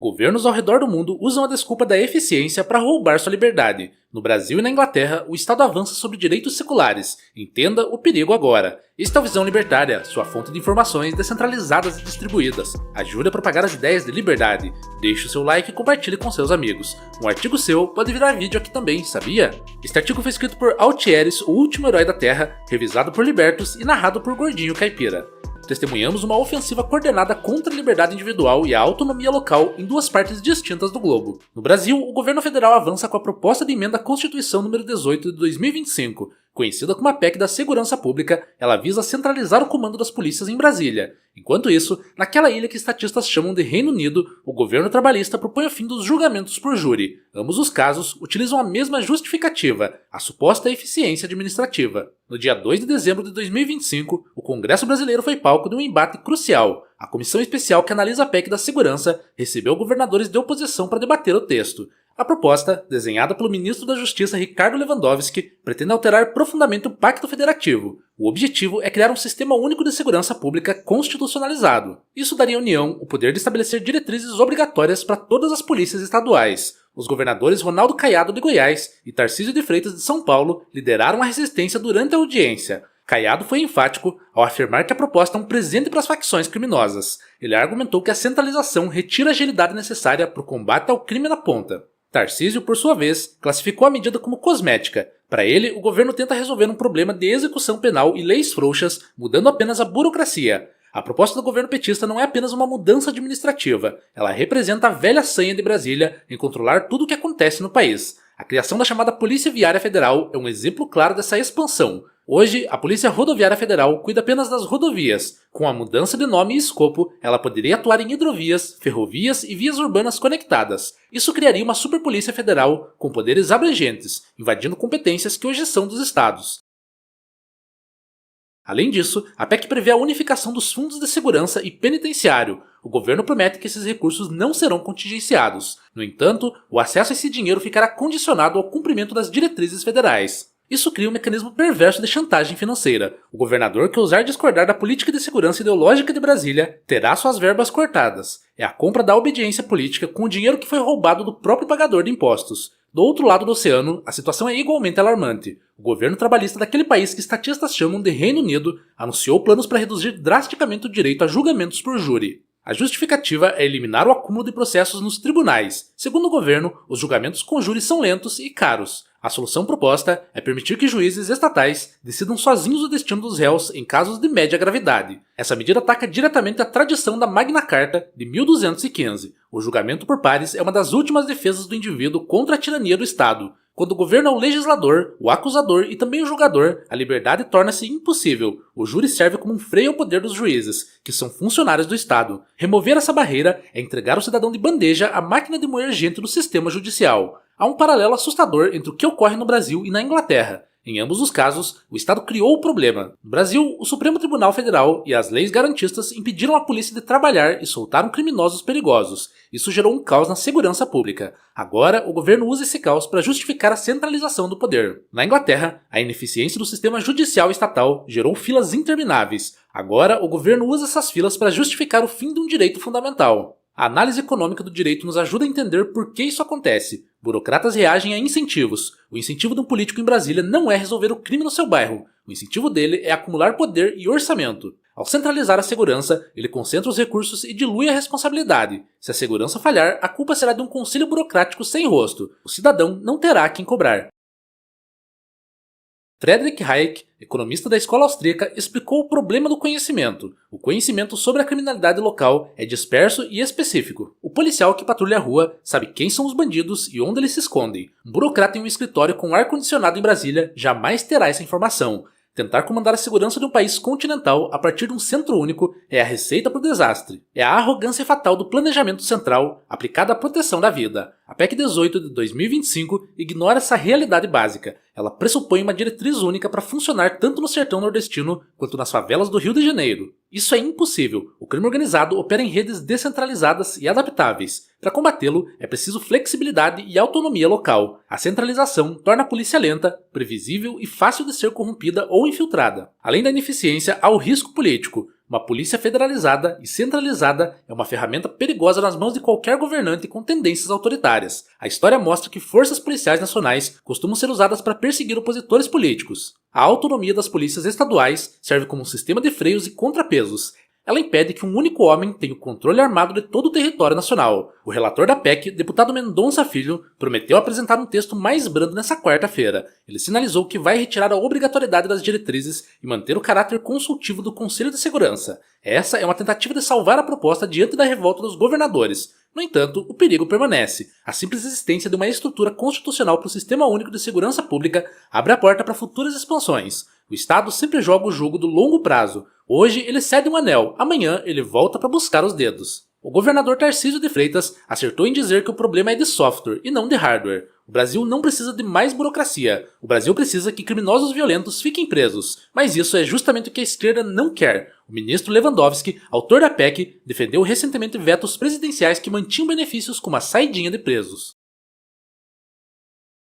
Governos ao redor do mundo usam a desculpa da eficiência para roubar sua liberdade. No Brasil e na Inglaterra, o Estado avança sobre direitos seculares. Entenda o perigo agora. Esta é a Visão Libertária, sua fonte de informações descentralizadas e distribuídas. Ajude a propagar as ideias de liberdade. Deixe o seu like e compartilhe com seus amigos. Um artigo seu pode virar vídeo aqui também, sabia? Este artigo foi escrito por Altieres, o último herói da Terra, revisado por Libertos e narrado por Gordinho Caipira. Testemunhamos uma ofensiva coordenada contra a liberdade individual e a autonomia local em duas partes distintas do globo. No Brasil, o governo federal avança com a proposta de emenda à Constituição número 18 de 2025. Conhecida como a PEC da Segurança Pública, ela visa centralizar o comando das polícias em Brasília. Enquanto isso, naquela ilha que estatistas chamam de Reino Unido, o governo trabalhista propõe o fim dos julgamentos por júri. Ambos os casos utilizam a mesma justificativa, a suposta eficiência administrativa. No dia 2 de dezembro de 2025, o Congresso brasileiro foi palco de um embate crucial. A comissão especial que analisa a PEC da segurança recebeu governadores de oposição para debater o texto. A proposta, desenhada pelo ministro da Justiça Ricardo Lewandowski, pretende alterar profundamente o Pacto Federativo. O objetivo é criar um sistema único de segurança pública constitucionalizado. Isso daria à União o poder de estabelecer diretrizes obrigatórias para todas as polícias estaduais. Os governadores Ronaldo Caiado de Goiás e Tarcísio de Freitas de São Paulo lideraram a resistência durante a audiência. Caiado foi enfático ao afirmar que a proposta é um presente para as facções criminosas. Ele argumentou que a centralização retira a agilidade necessária para o combate ao crime na ponta. Tarcísio, por sua vez, classificou a medida como cosmética. Para ele, o governo tenta resolver um problema de execução penal e leis frouxas, mudando apenas a burocracia. A proposta do governo petista não é apenas uma mudança administrativa, ela representa a velha sanha de Brasília em controlar tudo o que acontece no país. A criação da chamada Polícia Viária Federal é um exemplo claro dessa expansão. Hoje, a Polícia Rodoviária Federal cuida apenas das rodovias. Com a mudança de nome e escopo, ela poderia atuar em hidrovias, ferrovias e vias urbanas conectadas. Isso criaria uma superpolícia federal com poderes abrangentes, invadindo competências que hoje são dos estados. Além disso, a PEC prevê a unificação dos fundos de segurança e penitenciário. O governo promete que esses recursos não serão contingenciados. No entanto, o acesso a esse dinheiro ficará condicionado ao cumprimento das diretrizes federais. Isso cria um mecanismo perverso de chantagem financeira. O governador que ousar discordar da política de segurança ideológica de Brasília terá suas verbas cortadas. É a compra da obediência política com o dinheiro que foi roubado do próprio pagador de impostos. Do outro lado do oceano, a situação é igualmente alarmante. O governo trabalhista daquele país que estatistas chamam de Reino Unido anunciou planos para reduzir drasticamente o direito a julgamentos por júri. A justificativa é eliminar o acúmulo de processos nos tribunais. Segundo o governo, os julgamentos com júri são lentos e caros. A solução proposta é permitir que juízes estatais decidam sozinhos o destino dos réus em casos de média gravidade. Essa medida ataca diretamente a tradição da Magna Carta de 1215. O julgamento por pares é uma das últimas defesas do indivíduo contra a tirania do Estado. Quando o governo é o legislador, o acusador e também o julgador, a liberdade torna-se impossível. O júri serve como um freio ao poder dos juízes, que são funcionários do Estado. Remover essa barreira é entregar o cidadão de bandeja à máquina de moer gente do sistema judicial. Há um paralelo assustador entre o que ocorre no Brasil e na Inglaterra. Em ambos os casos, o Estado criou o problema. No Brasil, o Supremo Tribunal Federal e as leis garantistas impediram a polícia de trabalhar e soltaram criminosos perigosos. Isso gerou um caos na segurança pública. Agora, o governo usa esse caos para justificar a centralização do poder. Na Inglaterra, a ineficiência do sistema judicial estatal gerou filas intermináveis. Agora, o governo usa essas filas para justificar o fim de um direito fundamental. A análise econômica do direito nos ajuda a entender por que isso acontece. Burocratas reagem a incentivos. O incentivo de um político em Brasília não é resolver o crime no seu bairro. O incentivo dele é acumular poder e orçamento. Ao centralizar a segurança, ele concentra os recursos e dilui a responsabilidade. Se a segurança falhar, a culpa será de um conselho burocrático sem rosto. O cidadão não terá quem cobrar. Friedrich Hayek, economista da escola austríaca, explicou o problema do conhecimento. O conhecimento sobre a criminalidade local é disperso e específico. O policial que patrulha a rua sabe quem são os bandidos e onde eles se escondem. Um burocrata em um escritório com ar-condicionado em Brasília jamais terá essa informação. Tentar comandar a segurança de um país continental a partir de um centro único é a receita para o desastre. É a arrogância fatal do planejamento central aplicada à proteção da vida. A PEC 18 de 2025 ignora essa realidade básica. Ela pressupõe uma diretriz única para funcionar tanto no sertão nordestino quanto nas favelas do Rio de Janeiro. Isso é impossível. O crime organizado opera em redes descentralizadas e adaptáveis. Para combatê-lo, é preciso flexibilidade e autonomia local. A centralização torna a polícia lenta, previsível e fácil de ser corrompida ou infiltrada. Além da ineficiência, há o risco político. Uma polícia federalizada e centralizada é uma ferramenta perigosa nas mãos de qualquer governante com tendências autoritárias. A história mostra que forças policiais nacionais costumam ser usadas para perseguir opositores políticos. A autonomia das polícias estaduais serve como um sistema de freios e contrapesos. Ela impede que um único homem tenha o controle armado de todo o território nacional. O relator da PEC, deputado Mendonça Filho, prometeu apresentar um texto mais brando nessa quarta-feira. Ele sinalizou que vai retirar a obrigatoriedade das diretrizes e manter o caráter consultivo do Conselho de Segurança. Essa é uma tentativa de salvar a proposta diante da revolta dos governadores. No entanto, o perigo permanece. A simples existência de uma estrutura constitucional para o Sistema Único de Segurança Pública abre a porta para futuras expansões. O Estado sempre joga o jogo do longo prazo. Hoje ele cede um anel, amanhã ele volta para buscar os dedos. O governador Tarcísio de Freitas acertou em dizer que o problema é de software e não de hardware. O Brasil não precisa de mais burocracia. O Brasil precisa que criminosos violentos fiquem presos. Mas isso é justamente o que a esquerda não quer. O ministro Lewandowski, autor da PEC, defendeu recentemente vetos presidenciais que mantinham benefícios como a saidinha de presos.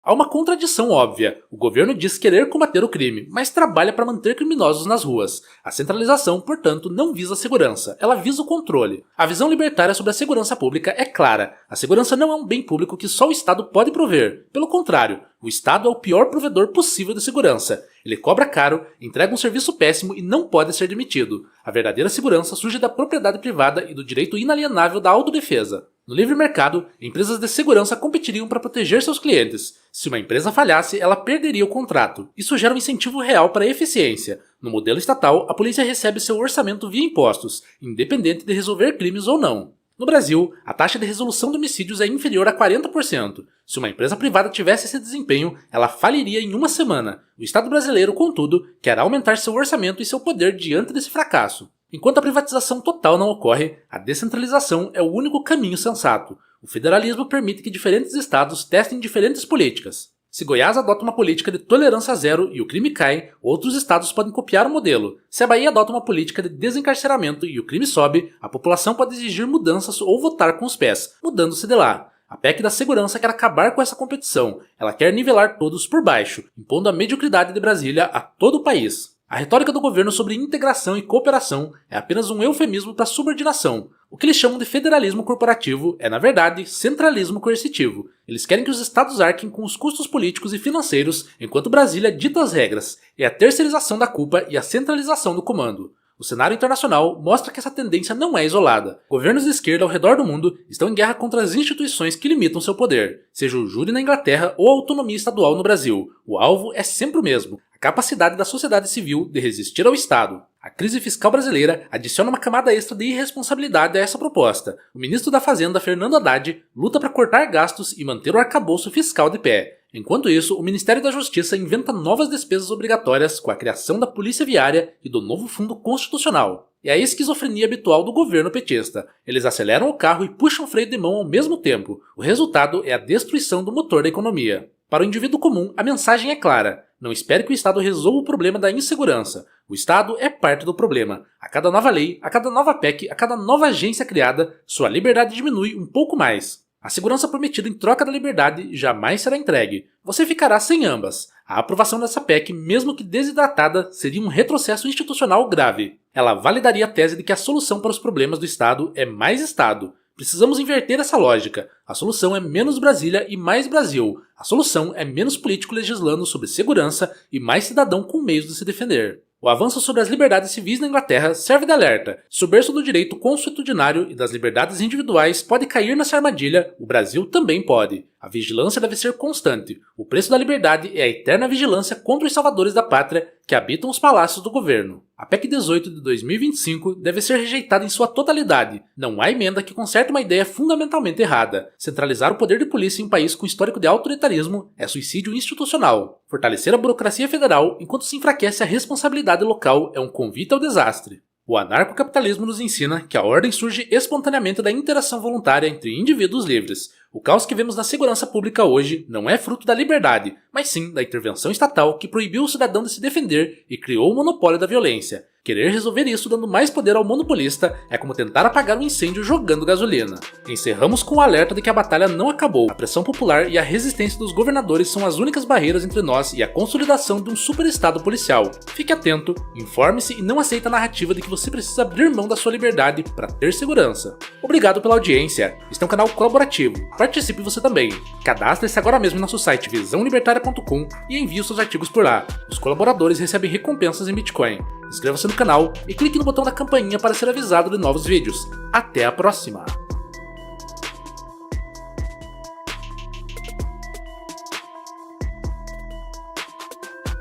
Há uma contradição óbvia. O governo diz querer combater o crime, mas trabalha para manter criminosos nas ruas. A centralização, portanto, não visa a segurança, ela visa o controle. A visão libertária sobre a segurança pública é clara. A segurança não é um bem público que só o Estado pode prover. Pelo contrário, o Estado é o pior provedor possível de segurança. Ele cobra caro, entrega um serviço péssimo e não pode ser demitido. A verdadeira segurança surge da propriedade privada e do direito inalienável da autodefesa. No livre mercado, empresas de segurança competiriam para proteger seus clientes. Se uma empresa falhasse, ela perderia o contrato. Isso gera um incentivo real para a eficiência. No modelo estatal, a polícia recebe seu orçamento via impostos, independente de resolver crimes ou não. No Brasil, a taxa de resolução de homicídios é inferior a 40%. Se uma empresa privada tivesse esse desempenho, ela faliria em uma semana. O Estado brasileiro, contudo, quer aumentar seu orçamento e seu poder diante desse fracasso. Enquanto a privatização total não ocorre, a descentralização é o único caminho sensato. O federalismo permite que diferentes estados testem diferentes políticas. Se Goiás adota uma política de tolerância zero e o crime cai, outros estados podem copiar o modelo. Se a Bahia adota uma política de desencarceramento e o crime sobe, a população pode exigir mudanças ou votar com os pés, mudando-se de lá. A PEC da segurança quer acabar com essa competição. Ela quer nivelar todos por baixo, impondo a mediocridade de Brasília a todo o país. A retórica do governo sobre integração e cooperação é apenas um eufemismo para subordinação. O que eles chamam de federalismo corporativo é, na verdade, centralismo coercitivo. Eles querem que os estados arquem com os custos políticos e financeiros, enquanto Brasília dita as regras. É a terceirização da culpa e a centralização do comando. O cenário internacional mostra que essa tendência não é isolada. Governos de esquerda ao redor do mundo estão em guerra contra as instituições que limitam seu poder, seja o júri na Inglaterra ou a autonomia estadual no Brasil. O alvo é sempre o mesmo: a capacidade da sociedade civil de resistir ao Estado. A crise fiscal brasileira adiciona uma camada extra de irresponsabilidade a essa proposta. O ministro da Fazenda, Fernando Haddad, luta para cortar gastos e manter o arcabouço fiscal de pé. Enquanto isso, o Ministério da Justiça inventa novas despesas obrigatórias com a criação da Polícia Viária e do novo Fundo Constitucional. É a esquizofrenia habitual do governo petista. Eles aceleram o carro e puxam o freio de mão ao mesmo tempo. O resultado é a destruição do motor da economia. Para o indivíduo comum, a mensagem é clara. Não espere que o Estado resolva o problema da insegurança. O Estado é parte do problema. A cada nova lei, a cada nova PEC, a cada nova agência criada, sua liberdade diminui um pouco mais. A segurança prometida em troca da liberdade jamais será entregue. Você ficará sem ambas. A aprovação dessa PEC, mesmo que desidratada, seria um retrocesso institucional grave. Ela validaria a tese de que a solução para os problemas do Estado é mais Estado. Precisamos inverter essa lógica. A solução é menos Brasília e mais Brasil. A solução é menos político legislando sobre segurança e mais cidadão com meios de se defender. O avanço sobre as liberdades civis na Inglaterra serve de alerta. Se o berço do direito consuetudinário e das liberdades individuais pode cair nessa armadilha, o Brasil também pode. A vigilância deve ser constante. O preço da liberdade é a eterna vigilância contra os salvadores da pátria que habitam os palácios do governo. A PEC 18 de 2025 deve ser rejeitada em sua totalidade. Não há emenda que conserte uma ideia fundamentalmente errada. Centralizar o poder de polícia em um país com histórico de autoritarismo é suicídio institucional. Fortalecer a burocracia federal enquanto se enfraquece a responsabilidade local é um convite ao desastre. O anarcocapitalismo nos ensina que a ordem surge espontaneamente da interação voluntária entre indivíduos livres. O caos que vemos na segurança pública hoje não é fruto da liberdade, mas sim da intervenção estatal que proibiu o cidadão de se defender e criou o monopólio da violência. Querer resolver isso dando mais poder ao monopolista é como tentar apagar um incêndio jogando gasolina. Encerramos com o alerta de que a batalha não acabou. A pressão popular e a resistência dos governadores são as únicas barreiras entre nós e a consolidação de um superestado policial. Fique atento, informe-se e não aceite a narrativa de que você precisa abrir mão da sua liberdade para ter segurança. Obrigado pela audiência. Este é um canal colaborativo. Participe você também. Cadastre-se agora mesmo em nosso site visãolibertaria.com e envie os seus artigos por lá. Os colaboradores recebem recompensas em Bitcoin. Inscreva-se no canal e clique no botão da campainha para ser avisado de novos vídeos. Até a próxima!